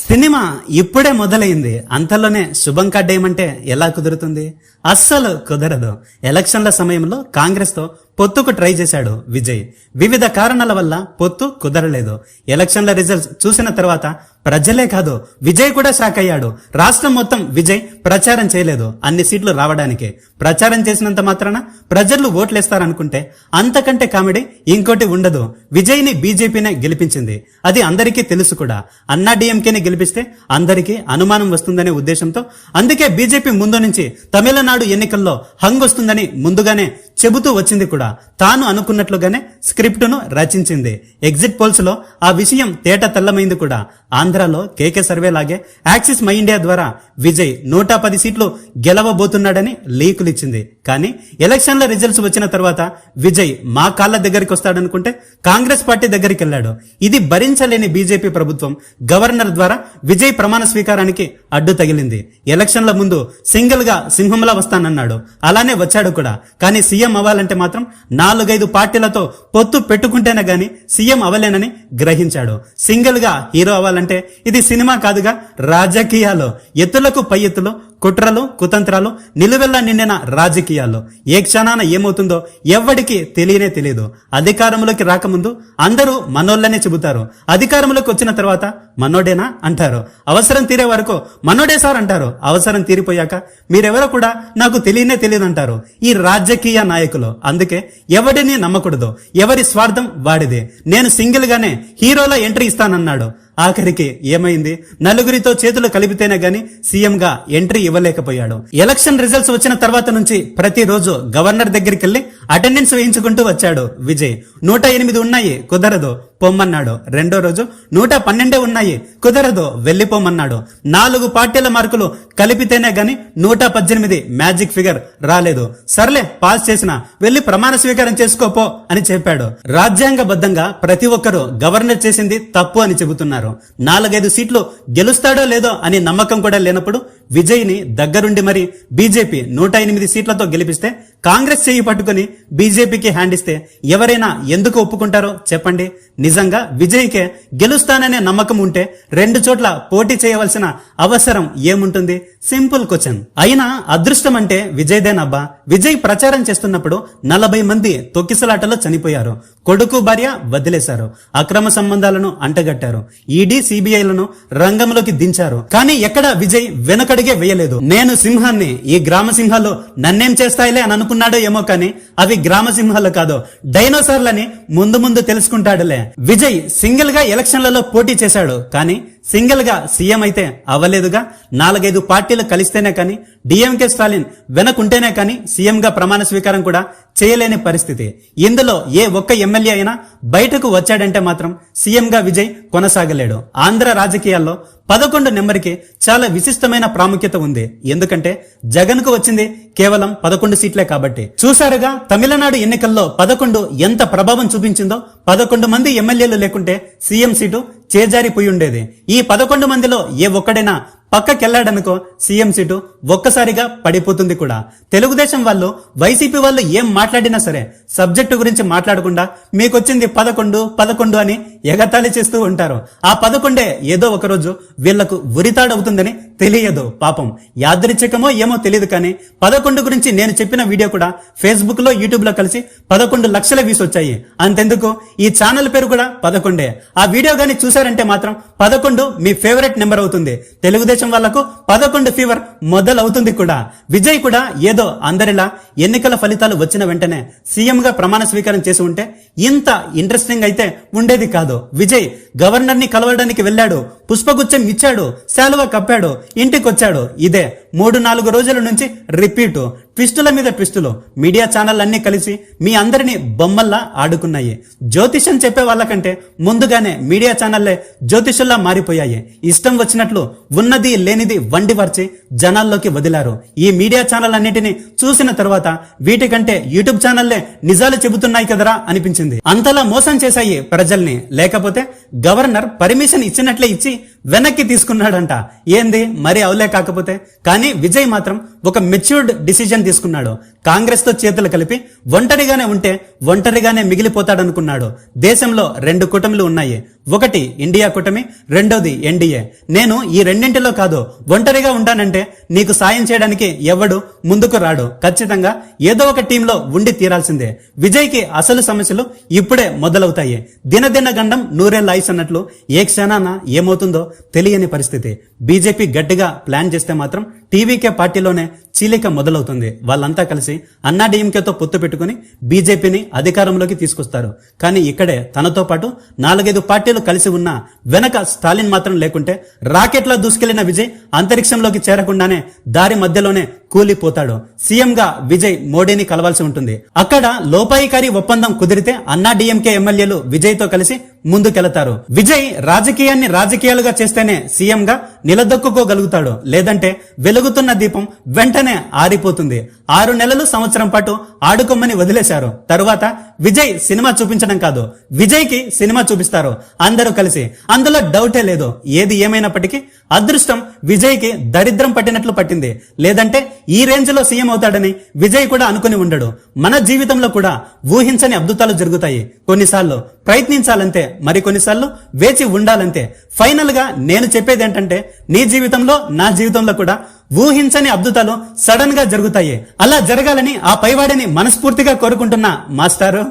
Cinema ఇప్పుడే మొదలైంది, అంతలోనే శుభం కడ్డేయమంటే ఎలా కుదురుతుంది? అస్సలు కుదరదు. ఎలక్షన్ల సమయంలో కాంగ్రెస్ తో పొత్తుకు ట్రై చేశాడు విజయ్. వివిధ కారణాల వల్ల పొత్తు కుదరలేదు. ఎలక్షన్ల రిజల్ట్స్ చూసిన తర్వాత ప్రజలే కాదు, విజయ్ కూడా షాక్ అయ్యాడు. రాష్ట్రం మొత్తం విజయ్ ప్రచారం చేయలేదు అన్ని సీట్లు రావడానికి. ప్రచారం చేసినంత మాత్రాన ప్రజలు ఓట్లేస్తారనుకుంటే అంతకంటే కామెడీ ఇంకోటి ఉండదు. విజయ్ ని బీజేపీనే గెలిపించింది, అది అందరికీ తెలుసు కూడా. అన్నా డిఎంకేని గెలిపిస్తే అందరికీ అనుమానం వస్తుందనే ఉద్దేశంతో, అందుకే బీజేపీ ముందు నుంచి తమిళనాడు ఎన్నికల్లో హంగ్ వస్తుందని ముందుగానే చెబుతూ వచ్చింది కూడా. తాను అనుకున్నట్లుగానే స్క్రిప్ట్ ను రచించింది. ఎగ్జిట్ పోల్స్ లో ఆ విషయం తేట తెల్లమైంది కూడా. ఆంధ్రాలో కేకే సర్వే లాగే యాక్సిస్ మై ఇండియా ద్వారా విజయ్ 110 సీట్లు గెలవబోతున్నాడని లీకులు ఇచ్చింది. కానీ ఎలక్షన్ల రిజల్ట్స్ వచ్చిన తర్వాత విజయ్ మా కాళ్ళ దగ్గరికి వస్తాడనుకుంటే కాంగ్రెస్ పార్టీ దగ్గరికి వెళ్లాడు. ఇది భరించలేని బీజేపీ ప్రభుత్వం గవర్నర్ ద్వారా విజయ్ ప్రమాణ స్వీకారానికి అడ్డు తగిలింది. ఎలక్షన్ల ముందు సింగిల్ గా సింహంలా వస్తానన్నాడు, అలానే వచ్చాడు కూడా. కానీ సీఎం అవ్వాలంటే మాత్రం 4-5 పార్టీలతో పొత్తు పెట్టుకుంటేనే గాని సీఎం అవ్వలేనని గ్రహించాడు. సింగిల్ గా హీరో అవ్వాలంటే ఇది సినిమా కాదుగా, రాజకీయాలు. ఎత్తులకు పై ఎత్తులు, కుట్రలు కుతంత్రాలు నిలువెల్లా నిండిన రాజకీయాల్లో ఏ క్షణాన ఏమవుతుందో ఎవ్వడికి తెలియనే తెలియదు. అధికారంలోకి రాకముందు అందరూ మనోళ్ళనే చెబుతారు, అధికారంలోకి వచ్చిన తర్వాత మనోడేనా అంటారు. అవసరం తీరే వరకు మనోడే సార్ అంటారు. అవసరం తీరిపోయాక మీరెవరో కూడా నాకు తెలియనే తెలియదు అంటారు ఈ రాజకీయ నాయకులు. అందుకే ఎవడిని నమ్మకూడదు, ఎవరి స్వార్థం వాడిదే. నేను సింగిల్ గానే హీరోలా ఎంట్రీ ఇస్తానన్నాడు. ఆఖరికి ఏమైంది? నలుగురితో చేతులు కలిపితేనే గాని సీఎం గా ఎంట్రీ ఇవ్వలేకపోయాడు. ఎలక్షన్ రిజల్ట్స్ వచ్చిన తర్వాత నుంచి ప్రతిరోజు గవర్నర్ దగ్గరికి వెళ్లి అటెండెన్స్ వేయించుకుంటూ వచ్చాడు విజయ్. 108 ఉన్నాయి, కుదరదు, పొమ్మన్నాడు. రెండో రోజు 112 ఉన్నాయి, కుదరదు, వెళ్లిపోమన్నాడు. 4 పార్టీల మార్కులు కలిపితేనే గాని 118 మ్యాజిక్ ఫిగర్ రాలేదు. సర్లే పాస్ చేసిన, వెళ్లి ప్రమాణ స్వీకారం చేసుకోపో అని చెప్పాడు. రాజ్యాంగబద్ధంగా ప్రతి ఒక్కరూ గవర్నర్ చేసింది తప్పు అని చెబుతున్నారు. 4-5 సీట్లు గెలుస్తాడో లేదో అని నమ్మకం కూడా లేనప్పుడు విజయ్ ని దగ్గరుండి మరి బీజేపీ 108 సీట్లతో గెలిపిస్తే కాంగ్రెస్ చేయి పట్టుకుని బీజేపీకి హ్యాండ్ ఇస్తే ఎవరైనా ఎందుకు ఒప్పుకుంటారో చెప్పండి? నిజంగా విజయ్కే గెలుస్తాననే నమ్మకం ఉంటే 2 చోట్ల పోటీ చేయవలసిన అవసరం ఏముంటుంది? Simple question. అయినా అదృష్టం అంటే విజయ్దేనబ్బా. విజయ్ ప్రచారం చేస్తున్నప్పుడు 40 మంది తొక్కిసలాటలో చనిపోయారు. కొడుకు భార్య వదిలేశారు. అక్రమ సంబంధాలను అంటగట్టారు. ఈడీ సిబిఐలను రంగంలోకి దించారు. కానీ ఎక్కడ విజయ్ వెనకడిగే వేయలేదు. నేను సింహాన్ని, ఈ గ్రామ సింహాలు నన్నేం చేస్తాయిలే అని అనుకున్నాడో ఏమో, కానీ అవి గ్రామ సింహాలు కాదు, డైనోసార్లని ముందు ముందు తెలుసుకుంటాడులే. విజయ్ సింగిల్ గా ఎలక్షన్లలో పోటీ చేశాడు, కానీ సింగిల్ గా సీఎం అయితే అవ్వలేదుగా. 4-5 పార్టీలు కలిస్తేనే కానీ, డిఎంకే స్టాలిన్ వెనకుంటేనే కానీ సీఎం గా ప్రమాణ స్వీకారం కూడా చేయలేని పరిస్థితి. ఇందులో ఏ ఒక్క ఎమ్మెల్యే అయినా బయటకు వచ్చాడంటే మాత్రం సీఎం గా విజయ్ కొనసాగలేడు. ఆంధ్ర రాజకీయాల్లో 11 నెంబర్కి చాలా విశిష్టమైన ప్రాముఖ్యత ఉంది. ఎందుకంటే జగన్ కు వచ్చింది కేవలం 11 సీట్లే కాబట్టి. చూసారుగా తమిళనాడు ఎన్నికల్లో 11 ఎంత ప్రభావం చూపించిందో. 11 మంది ఎమ్మెల్యేలు లేకుంటే సీఎం సీటు చేజారిపోయి ఉండేది. ఈ 11 మందిలో ఏ ఒక్కడైనా పక్కకెళ్లాడనుకో సీఎం సీటు ఒక్కసారిగా పడిపోతుంది కూడా. తెలుగుదేశం వాళ్ళు, వైసీపీ వాళ్ళు ఏం మాట్లాడినా సరే సబ్జెక్టు గురించి మాట్లాడకుండా మీకొచ్చింది 11 అని ఎగతాళి చేస్తూ ఉంటారు. ఆ 11 ఏదో ఒక రోజు వీళ్లకు ఉరితాడవుతుందని తెలియదు పాపం. యాదృచ్ఛికమో ఏమో తెలియదు, కానీ 11 గురించి నేను చెప్పిన వీడియో కూడా ఫేస్బుక్ లో, యూట్యూబ్ లో కలిసి 11 లక్షల వ్యూస్ వచ్చాయి. అంతెందుకు, ఈ ఛానల్ పేరు కూడా 11. ఆ వీడియో గాని చూసారంటే మాత్రం 11 మీ ఫేవరెట్ నెంబర్ అవుతుంది. తెలుగుదేశం వాళ్లకు 11 ఫీవర్ మొదలవుతుంది కూడా. విజయ్ కూడా ఏదో అందరిలా ఎన్నికల ఫలితాలు వచ్చిన వెంటనే సీఎం గా ప్రమాణ స్వీకారం చేసి ఉంటే ఇంత ఇంట్రెస్టింగ్ అయితే ఉండేది కాదు. విజయ్ గవర్నర్ ని కలవడానికి వెళ్ళాడు, పుష్పగుచ్చం ఇచ్చాడు, శాలువా కప్పాడు, ఇంటికొచ్చాడు. ఇదే 3-4 రోజుల నుంచి రిపీటు, ట్విస్టుల మీద ట్విస్టులు. మీడియా ఛానల్ అన్ని కలిసి మీ అందరినీ బొమ్మల్లా ఆడుకున్నాయి. జ్యోతిష్యం చెప్పే వాళ్ళకంటే ముందుగానే మీడియా ఛానల్లే జ్యోతిషుల్లా మారిపోయాయి. ఇష్టం వచ్చినట్లు ఉన్నది లేనిది వండివర్చి జనాల్లోకి వదిలారు. ఈ మీడియా ఛానల్ అన్నిటిని చూసిన తర్వాత వీటికంటే యూట్యూబ్ ఛానల్లే నిజాలు చెబుతున్నాయి కదరా అనిపించింది. అంతలా మోసం చేశాయి ప్రజల్ని. లేకపోతే గవర్నర్ పర్మిషన్ ఇచ్చినట్లే ఇచ్చి వెనక్కి తీసుకున్నాడంట. ఏంది మరి? అవులే కాకపోతే. కానీ కానీ విజయ్ మాత్రం ఒక మెచ్యూర్డ్ డిసిజన్ తీసుకున్నాడు. కాంగ్రెస్ తో చేతులు కలిపి ఒంటరిగానే ఉంటే ఒంటరిగానే మిగిలిపోతాడనుకున్నాడు. దేశంలో 2 కూటమిలు ఉన్నాయి. ఒకటి ఇండియా కూటమి, రెండోది ఎన్డీఏ. నేను ఈ రెండింటిలో కాదు, ఒంటరిగా ఉంటానంటే నీకు సాయం చేయడానికి ఎవడు ముందుకు రాడు. ఖచ్చితంగా ఏదో ఒక టీంలో ఉండి తీరాల్సిందే. విజయ్ కి అసలు సమస్యలు ఇప్పుడే మొదలవుతాయి. దినదిన గండం నూరేళ్ల ఆయుస్ అన్నట్లు ఏ క్షణాన ఏమవుతుందో తెలియని పరిస్థితి. బీజేపీ గట్టిగా ప్లాన్ చేస్తే మాత్రం టీవీకే పార్టీలోనే చీలిక మొదలవుతుంది. వాళ్ళంతా కలిసి అన్నాడీఎంకేతో పొత్తు పెట్టుకుని బీజేపీని అధికారంలోకి తీసుకొస్తారు. కానీ ఇక్కడే తనతో పాటు 4-5 పార్టీలు కలిసి ఉన్నా వెనక స్టాలిన్ మాత్రం లేకుంటే రాకెట్లా దూసుకెళ్లిన విజయ్ అంతరిక్షంలోకి చేరకుండానే దారి మధ్యలోనే కూలిపోతాడు. సీఎంగా విజయ్ మోడీని కలవాల్సి ఉంటుంది. అక్కడ లోపాయికారి ఒప్పందం కుదిరితే అన్నాడీఎంకే ఎమ్మెల్యేలు విజయ్ తో కలిసి ముందుకెళతారు. విజయ్ రాజకీయాన్ని రాజకీయాలుగా చేస్తేనే సీఎంగా నిలదొక్కుకోగలుగుతాడు. లేదంటే వెలుగుతున్న దీపం వెంటనే ఆరిపోతుంది. 6 నెలలు సంవత్సరం పాటు ఆడుకోమని వదిలేశారు. తరువాత విజయ్ సినిమా చూపించడం కాదు, విజయ్ కి సినిమా చూపిస్తారు అందరూ కలిసి. అందులో డౌటే లేదు. ఏది ఏమైనప్పటికీ అదృష్టం విజయ్ కి దరిద్రం పట్టినట్లు పట్టింది. లేదంటే ఈ రేంజ్ లో సీఎం అవుతాడని విజయ్ కూడా అనుకుని ఉండడు. మన జీవితంలో కూడా ఊహించని అద్భుతాలు జరుగుతాయి. కొన్నిసార్లు ప్రయత్నించాలంతే, మరి కొన్నిసార్లు వేచి ఉండాలంతే. ఫైనల్ గా నేను చెప్పేది ఏంటంటే నీ జీవితంలో నా జీవితంలో కూడా ఊహించని అద్భుతాలు సడన్ గా జరుగుతాయి. అలా జరగాలని ఆ పైవాడిని మనస్ఫూర్తిగా కోరుకుంటున్నా మాస్టారు.